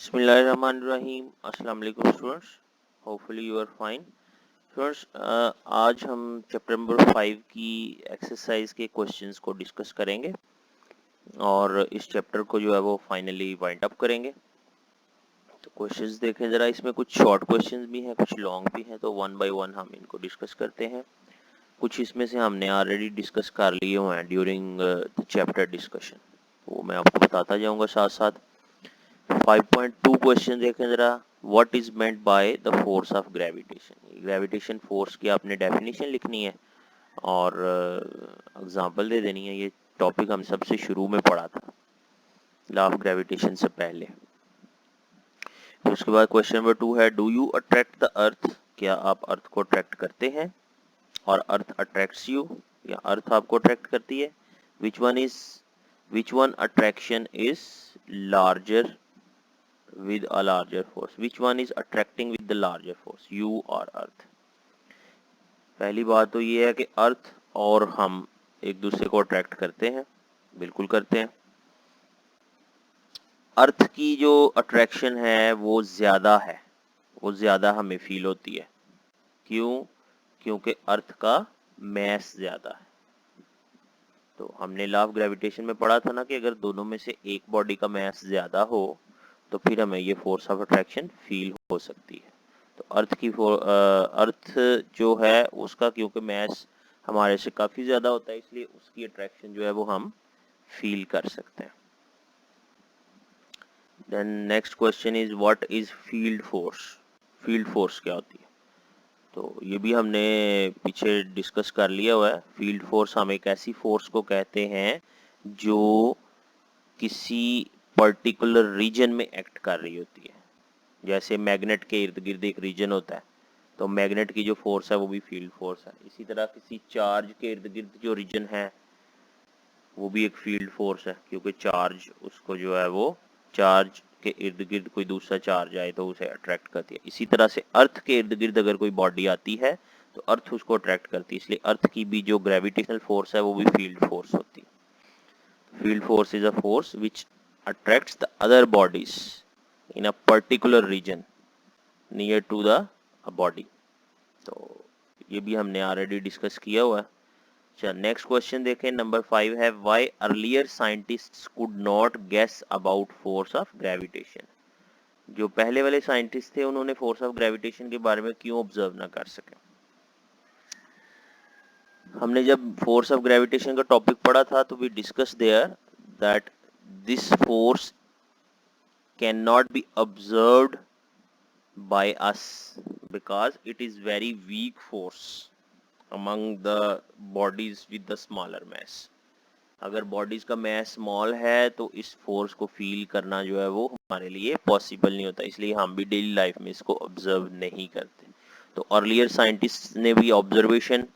बिस्मिल्लाहिर्रहमानिर्रहीम। अस्सलाम वालेकुम students, hopefully you are fine. Students, आज हम चैप्टर नंबर 5 की एक्सरसाइज के क्वेश्चंस को डिस्कस करेंगे और इस चैप्टर को जो है वो फाइनली वाइंड अप करेंगे। तो क्वेश्चंस देखें ज़रा, इसमें कुछ शॉर्ट क्वेश्चंस भी हैं, कुछ लॉन्ग भी हैं, तो वन बाय वन हम इनको डिस्कस करते हैं। कुछ इसमें से हमने ऑलरेडी डिस्कस कर लिए हुए हैं ड्यूरिंग द चैप्टर डिस्कशन, वो मैं आपको बताता जाऊँगा साथ साथ। 5.2 क्वेश्चन देखें जरा। What is meant by the force of gravitation. Gravitation force की आपने डेफिनेशन लिखनी है और एग्जांपल दे देनी है। ये टॉपिक हम सबसे शुरू में पढ़ा था लॉ ऑफ ग्रेविटेशन से पहले। तो उसके बाद क्वेश्चन नंबर 2 है, do you attract the earth. क्या आप अर्थ को अट्रैक्ट करते हैं और अर्थ अट्रैक्ट्स यू, या अर्थ आपको अट्रैक्ट करती है। Which one attraction is larger with a larger force, which one is attracting with the larger force, you or earth। पहली बात तो ये है कि अर्थ और हम एक दूसरे को अट्रैक्ट करते हैं, बिल्कुल करते हैं। अर्थ की जो अट्रैक्शन है वो ज़्यादा है, वो ज़्यादा हमें फील होती है। क्यों? क्योंकि अर्थ का मैस ज़्यादा है। तो हमने लॉ ऑफ ग्रेविटेशन में पढ़ा था ना कि अगर दोनों में से एक बॉडी का मैस ज़्यादा हो तो फिर हमें ये फोर्स ऑफ अट्रैक्शन फील हो सकती है। तो अर्थ जो है उसका क्योंकि मैस हमारे से काफ़ी ज़्यादा होता है, इसलिए उसकी अट्रैक्शन जो है वो हम फील कर सकते हैं। Then next question is what is field force. Field force क्या होती है, तो ये भी हमने पीछे डिस्कस कर लिया हुआ है। फील्ड फोर्स हम एक ऐसी फोर्स को कहते हैं जो किसी पर्टिकुलर रीजन में एक्ट कर रही होती है। जैसे मैग्नेट के इर्द गिर्द एक रीजन होता है, तो मैग्नेट की जो फोर्स है वो भी फील्ड फोर्स है। इसी तरह किसी चार्ज के इर्द गिर्द जो रीजन है वो भी एक फील्ड फोर्स है, क्योंकि चार्ज उसको जो है वो चार्ज के इर्द गिर्द कोई दूसरा चार्ज आए तो उसे अट्रैक्ट करती है। इसी तरह से अर्थ के इर्द गिर्द अगर कोई बॉडी आती है तो अर्थ उसको अट्रैक्ट करती है, इसलिए अर्थ की भी जो ग्रेविटेशनल फोर्स है वो भी फील्ड फोर्स होती है। Field force is a force which attracts the other bodies in a particular region near to the body। तो ये भी हमने ऑलरेडी डिस्कस किया हुआ है। अच्छा, नेक्स्ट क्वेश्चन देखें, नंबर 5 है, why earlier scientists could not guess about force of gravitation. जो पहले वाले साइंटिस्ट थे उन्होंने फोर्स ऑफ ग्रेविटेशन के बारे में क्यों ऑब्जर्व ना कर सके। हमने जब फोर्स ऑफ ग्रेविटेशन का टॉपिक पढ़ा था तो we discuss there that this force can not be observed by us because it is very weak force among the bodies with the smaller mass। अगर बॉडीज का मैस स्मॉल है तो इस force को फील करना जो है वो हमारे लिए पॉसिबल नहीं होता, इसलिए हम भी डेली लाइफ में इसको ऑब्जर्व नहीं करते। तो अर्लियर साइंटिस्ट ने भी ऑब्जर्वेशन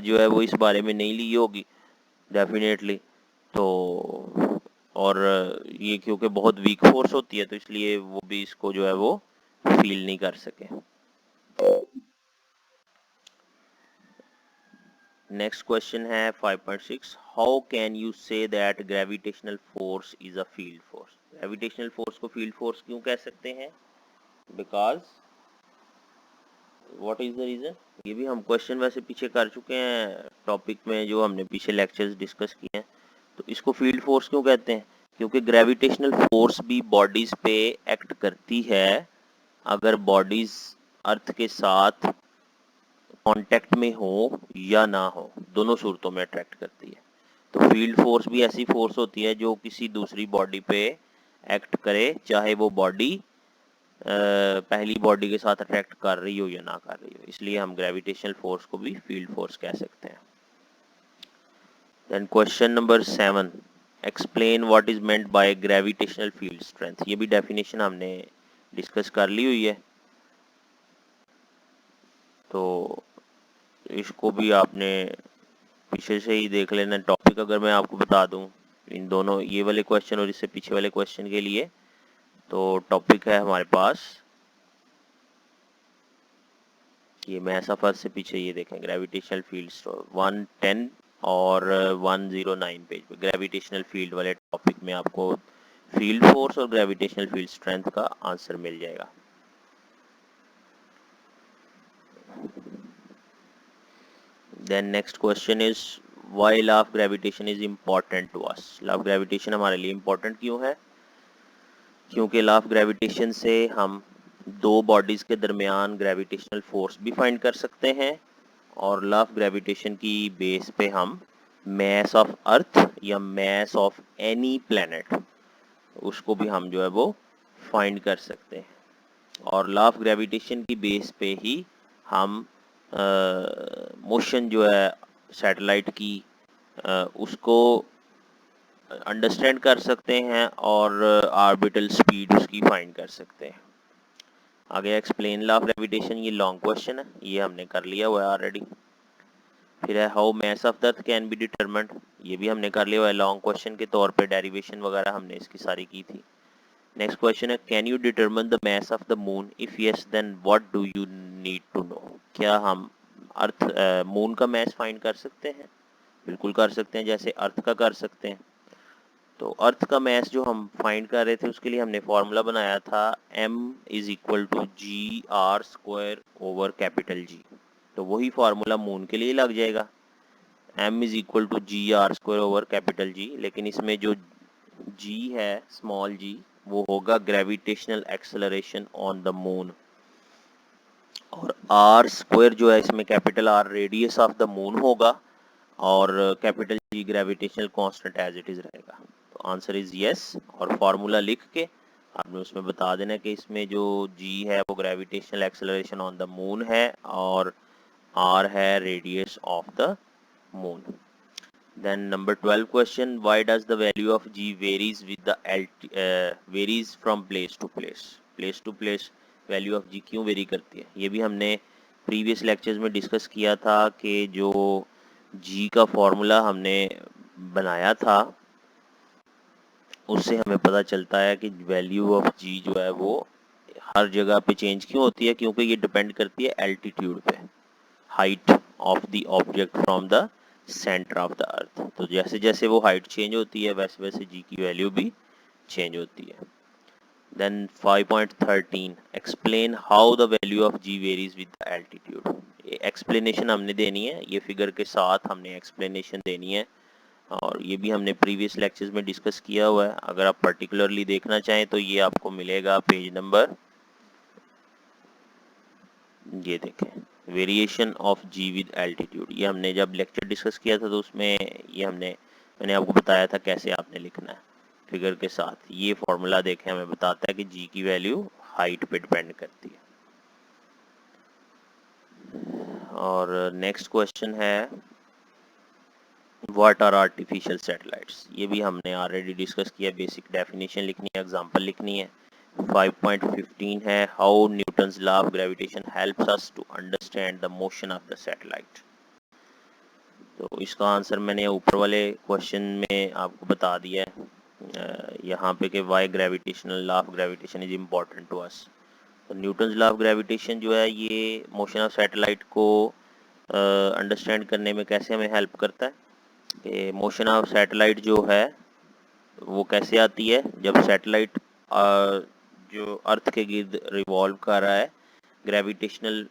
जो है वो इस बारे में नहीं ली होगी डेफिनेटली। तो और ये क्योंकि बहुत वीक फोर्स होती है तो इसलिए वो भी इसको जो है वो फील नहीं कर सके। नेक्स्ट क्वेश्चन है 5.6, how can you say that gravitational force is a field force. Gravitational force को फील्ड फोर्स क्यों कह सकते हैं, because what is the reason. ये भी हम क्वेश्चन वैसे पीछे कर चुके हैं टॉपिक में, जो हमने पीछे लेक्चर्स डिस्कस किए हैं। तो इसको फील्ड फोर्स क्यों कहते हैं, क्योंकि ग्रेविटेशनल फोर्स भी बॉडीज पे एक्ट करती है अगर बॉडीज अर्थ के साथ कांटेक्ट में हो या ना हो, दोनों सूरतों में अट्रैक्ट करती है। तो फील्ड फोर्स भी ऐसी फोर्स होती है जो किसी दूसरी बॉडी पे एक्ट करे, चाहे वो बॉडी पहली बॉडी के साथ अट्रैक्ट कर रही हो या ना कर रही हो, इसलिए हम ग्रेविटेशनल फोर्स को भी फील्ड फोर्स कह सकते हैं। Then question number 7, explain what is meant by gravitational field strength. ये भी डेफिनेशन हमने डिस्कस कर ली हुई है, तो इसको भी आपने पीछे से ही देख लेना। टॉपिक अगर मैं आपको बता दूं इन दोनों, ये वाले क्वेश्चन और इससे पीछे वाले क्वेश्चन के लिए, तो टॉपिक है हमारे पास ये, मैं सफर से पीछे ये देखें, ग्रेविटेशनल फील्ड 110 और 109 पेज पे ग्रेविटेशनल फील्ड वाले टॉपिक में आपको फील्ड फोर्स और ग्रेविटेशनल फील्ड स्ट्रेंथ का आंसर मिल जाएगा। Then next question is why law of gravitation is important to us. Law of gravitation हमारे लिए इम्पोर्टेंट क्यों है? क्योंकि लॉ ऑफ ग्रेविटेशन से हम दो बॉडीज के दरमियान ग्रेविटेशनल फोर्स भी फाइंड कर सकते हैं, और लॉ ऑफ ग्रेविटेशन की बेस पे हम मैस ऑफ अर्थ या मैस ऑफ एनी प्लैनेट उसको भी हम जो है वो फाइंड कर सकते हैं। और लॉ ऑफ ग्रेविटेशन की बेस पे ही हम मोशन जो है सैटेलाइट की उसको अंडरस्टैंड कर सकते हैं और ऑर्बिटल स्पीड उसकी फाइंड कर सकते हैं। आगे एक्सप्लेन लॉ ऑफ ग्रेविटेशन, ये लॉन्ग क्वेश्चन है, ये हमने कर लिया हुआ है ऑलरेडी। फिर है how mess of the earth can be determined, ये भी हमने कर लिया हुआ है, लॉन्ग क्वेश्चन के तौर पे डेरिवेशन वगैरह हमने इसकी सारी की थी। नेक्स्ट क्वेश्चन है can you determine the mass of the moon, if yes then what do you need to know. क्या हम अर्थ मून का मैस फाइंड कर सकते हैं? बिल्कुल कर सकते हैं, जैसे अर्थ का कर सकते हैं। तो अर्थ का मैस जो हम फाइंड कर रहे थे उसके लिए हमने फॉर्मूला बनाया था m is equal to G R square over capital G. तो वही फार्मूला मून के लिए लग जाएगा, m is equal to G R square over capital G, लेकिन इसमें जो g है स्मॉल g वो होगा gravitational acceleration on the moon, और r स्क्वायर जो है इसमें capital R radius of the moon होगा और capital G gravitational constant as it is रहेगा। तो आंसर इज यस, और फार्मूला लिख के आपने उसमें बता देना कि इसमें जो G है वो gravitational acceleration on the moon है और R है radius of the moon. Then number 12 question, why does the value of G varies with the varies from place to place value of G क्यों vary करती है? ये भी हमने previous lectures में डिस्कस किया था कि जो G का फॉर्मूला हमने बनाया था उससे हमें पता चलता है कि वैल्यू ऑफ G जो है वो हर जगह पे चेंज क्यों होती है, क्योंकि ये डिपेंड करती है एल्टीट्यूड पे, height of the object from the centre of the अर्थ। तो जैसे जैसे वो हाइट चेंज होती है वैसे वैसे G की वैल्यू भी चेंज होती है। देन 5.13 explain how the value of G varies with the altitude. Explanation हमने देनी है, ये फिगर के साथ हमने एक्सप्लेनेशन देनी है, और ये भी हमने प्रीवियस लेक्चर्स में डिस्कस किया हुआ है। अगर आप पर्टिकुलरली देखना चाहें तो ये आपको मिलेगा पेज नंबर, ये देखें, variation of G with altitude. ये हमने जब लेक्चर डिस्कस किया था तो उसमें ये मैंने आपको बताया था कैसे आपने लिखना है फिगर के साथ। ये फॉर्मूला देखें, हमें बताता है कि G की वैल्यू हाइट पे डिपेंड करती है। और नेक्स्ट क्वेश्चन है व्हाट आर आर्टिफिशियल सैटेलाइट्स। ये भी हमने ऑलरेडी डिस्कस किया, बेसिक डेफिनेशन लिखनी है, एग्जांपल लिखनी है। 5.15 है how Newton's law of gravitation helps us to understand the motion of the satellite. तो इसका आंसर मैंने ऊपर वाले क्वेश्चन में आपको बता दिया है यहाँ पे कि why gravitational law of gravitation is important to us. तो न्यूटन्स लॉ ऑफ ग्रेविटेशन जो है ये मोशन ऑफ सैटेलाइट को अंडरस्टैंड करने में कैसे हमें हेल्प करता है कि मोशन ऑफ सैटेलाइट जो है वो कैसे आती है, जब सैटेलाइट जो अर्थ के गिर्द रिवॉल्व कर रहा है ग्रेविटेशनल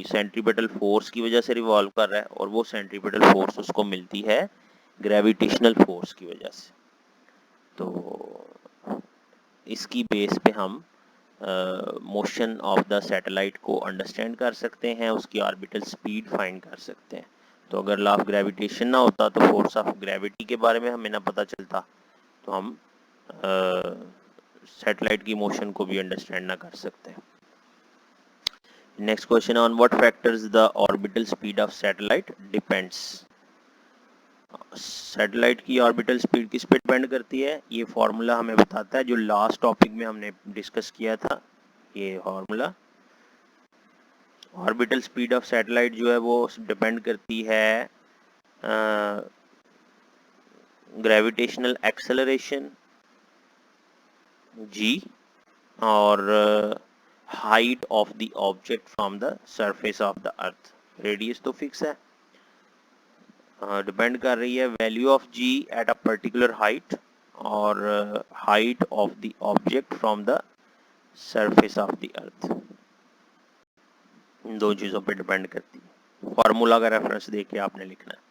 सेंट्रीपिटल फोर्स की वजह से रिवॉल्व कर रहा है, और वो सेंट्रीपिटल फोर्स उसको मिलती है ग्रेविटेशनल फोर्स की वजह से। तो इसकी बेस पे हम मोशन ऑफ द सैटेलाइट को अंडरस्टैंड कर सकते हैं, उसकी ऑर्बिटल स्पीड फाइंड कर सकते हैं। तो अगर लॉ ऑफ ग्रेविटेशन ना होता तो फोर्स ऑफ ग्रेविटी के बारे में हमें ना पता चलता तो हम सैटेलाइट की मोशन को भी अंडरस्टैंड ना कर सकते। Next question on what factors the orbital speed of satellite depends. Satellite की ऑर्बिटल स्पीड किस पे डिपेंड करती है? ये फॉर्मूला हमें बताता है जो लास्ट टॉपिक में हमने डिस्कस किया था। ये formula orbital speed of satellite जो है वो डिपेंड करती है ग्रेविटेशनल एक्सेलरेशन G और height of the object from the surface of the earth. Radius तो फिक्स है, डिपेंड कर रही है value of G at a particular height और height of the object from the surface of the earth, इन दो चीज़ों पे डिपेंड करती है। फार्मूला का रेफरेंस देके आपने लिखना है।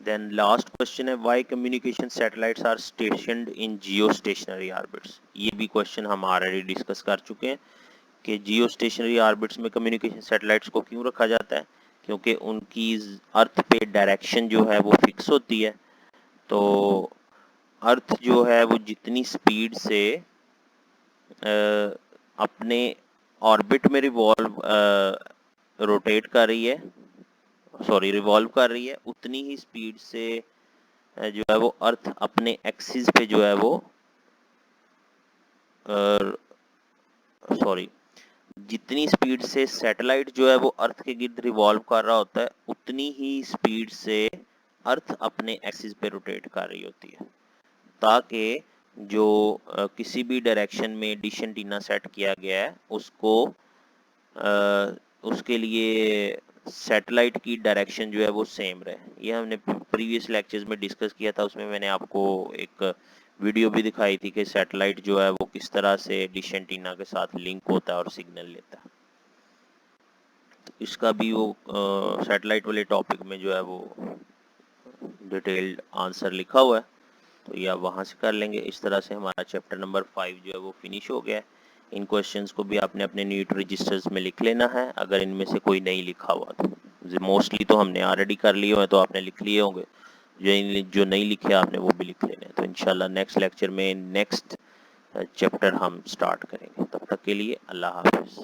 Then last question is why communication satellites are stationed in geostationary orbits. ये भी क्वेश्चन हम ऑलरेडी डिस्कस कर चुके हैं कि जियो स्टेशनरी ऑर्बिट्स में कम्युनिकेशन सैटेलाइट्स को क्यों रखा जाता है, क्योंकि उनकी अर्थ पे डायरेक्शन जो है वो फिक्स होती है। तो अर्थ जो है वो जितनी स्पीड से अपने ऑर्बिट में रोटेट कर रही है, सॉरी रिवॉल्व कर रही है, उतनी ही स्पीड से जो है वो अर्थ अपने एक्सिस पे जो है वो सॉरी जितनी स्पीड से सैटेलाइट जो है वो अर्थ के गिर्द रिवॉल्व कर रहा होता है, उतनी ही स्पीड से अर्थ अपने एक्सिस पे रोटेट कर रही होती है, ताकि जो किसी भी डायरेक्शन में डिश एंटीना सेट किया गया है उसके लिए सैटेलाइट की डायरेक्शन जो है वो सेम रहे। ये हमने प्रीवियस लेक्चर्स में डिस्कस किया था, उसमें मैंने आपको एक वीडियो भी दिखाई थी कि सैटेलाइट जो है वो किस तरह से डिश एंटीना के साथ लिंक होता है और सिग्नल लेता है। तो इसका भी वो सैटेलाइट वाले टॉपिक में जो है वो डिटेल्ड आंसर लिखा हुआ है, तो ये आप वहाँ से कर लेंगे। इस तरह से हमारा चैप्टर नंबर 5 जो है वो फिनिश हो गया है। इन क्वेश्चंस को भी आपने अपने नीट रजिस्टर्स में लिख लेना है, अगर इनमें से कोई नहीं लिखा हुआ तो। मोस्टली तो हमने ऑलरेडी कर लिए हुए हैं, तो आपने लिख लिए होंगे। जो नहीं लिखे आपने वो भी लिख लेने हैं। तो इंशाल्लाह नेक्स्ट लेक्चर में नेक्स्ट चैप्टर हम स्टार्ट करेंगे। तब तक के लिए अल्लाह हाफिज़।